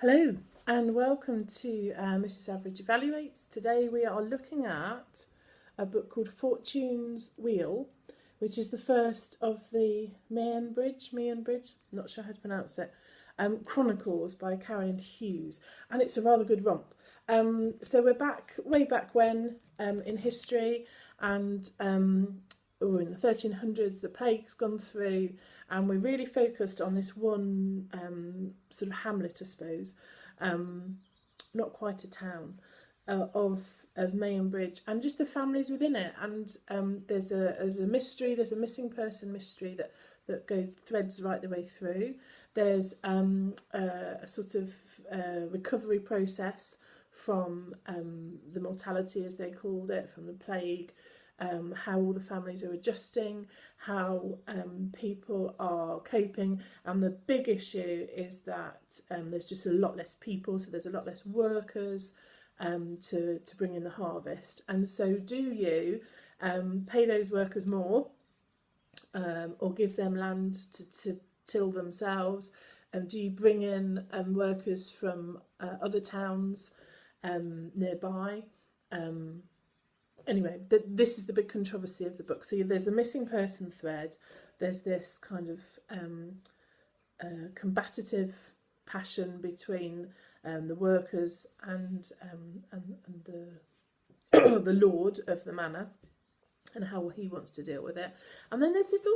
Hello and welcome to Mrs. Average Evaluates. Today we are looking at a book called Fortune's Wheel, which is the first of the Meonbridge, not sure how to pronounce it, Chronicles by Carolyn Hughes, and it's a rather good romp. So we're back, way back when, in history, and or in the 1300s, the plague's gone through, and we're really focused on this one sort of hamlet, I suppose, not quite a town, of Meonbridge, and just the families within it. And there's a mystery, there's a missing person mystery that goes threads right the way through. There's a sort of recovery process from the mortality, as they called it, from the plague. How all the families are adjusting, how people are coping, and the big issue is that there's just a lot less people, so there's a lot less workers to bring in the harvest. And so do you pay those workers more or give them land to till themselves? Do you bring in workers from other towns nearby? Anyway, this is the big controversy of the book. So there's the missing person thread. There's this kind of combative passion between the workers and the the lord of the manor, and how he wants to deal with it. And then there's this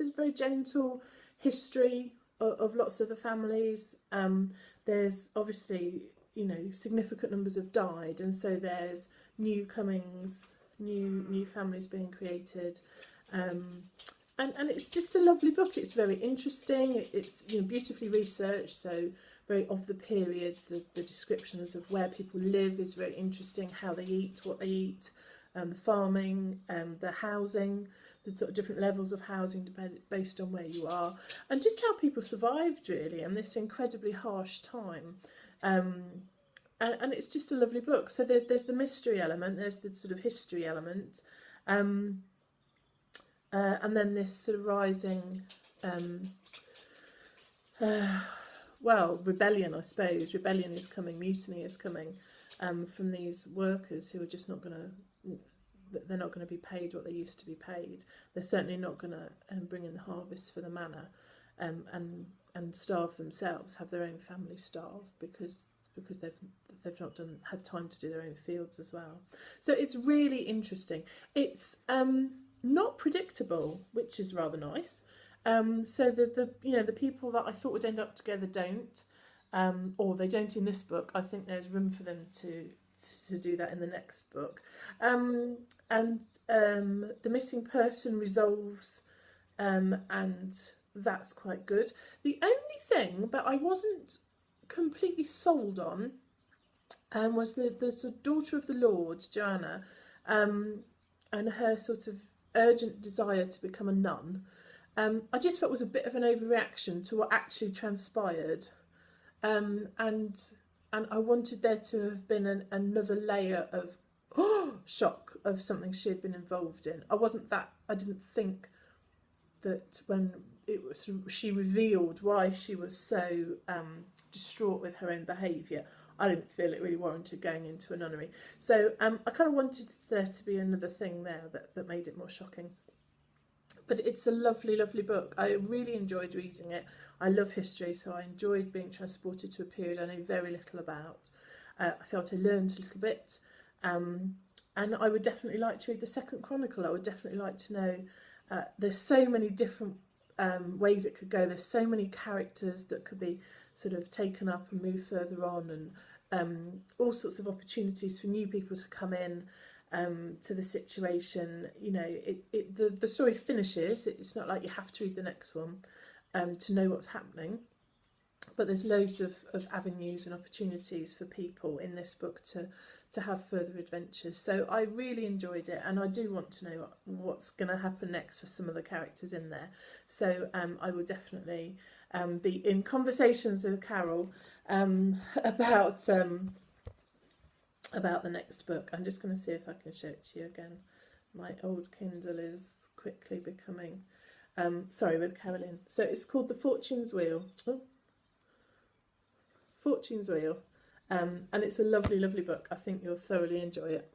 is very gentle history of lots of the families. There's obviously, significant numbers have died, and so there's new comings, new families being created, and it's just a lovely book. It's very interesting. It's beautifully researched, so very of the period. The descriptions of where people live is very interesting. How they eat, what they eat, the farming, the housing, the sort of different levels of housing based on where you are, and just how people survived really in this incredibly harsh time. And it's just a lovely book. So there's the mystery element, there's the sort of history element, and then this sort of rising, rebellion, I suppose. Rebellion is coming, mutiny is coming from these workers who are just not going to, they're not going to be paid what they used to be paid. They're certainly not going to bring in the harvest for the manor, and starve themselves, have their own family starve because they've not had time to do their own fields as well. So it's really interesting. It's not predictable, which is rather nice. So the people that I thought would end up together don't, or they don't in this book. I think there's room for them to do that in the next book. And the missing person resolves, and that's quite good. The only thing that I wasn't completely sold on was the daughter of the Lord, Joanna, and her sort of urgent desire to become a nun. I just felt was a bit of an overreaction to what actually transpired, and I wanted there to have been another layer of shock of something she had been involved in. I didn't think that when she revealed why she was so distraught with her own behaviour, I didn't feel it really warranted going into a nunnery. So I kind of wanted there to be another thing there that made it more shocking. But it's a lovely, lovely book. I really enjoyed reading it. I love history, so I enjoyed being transported to a period I know very little about. I felt I learned a little bit. And I would definitely like to read the second Chronicle. I would definitely like to know. There's so many different ways it could go. There's so many characters that could be sort of taken up and move further on, and all sorts of opportunities for new people to come in to the situation. The story finishes. It's not like you have to read the next one to know what's happening, but there's loads of avenues and opportunities for people in this book to have further adventures. So I really enjoyed it, and I do want to know what's going to happen next for some of the characters in there. So I will definitely be in conversations with Carol about the next book. I'm just going to see if I can show it to you again. My old Kindle is quickly becoming with Carolyn. So it's called The Fortune's Wheel. Fortune's Wheel. And it's a lovely, lovely book. I think you'll thoroughly enjoy it.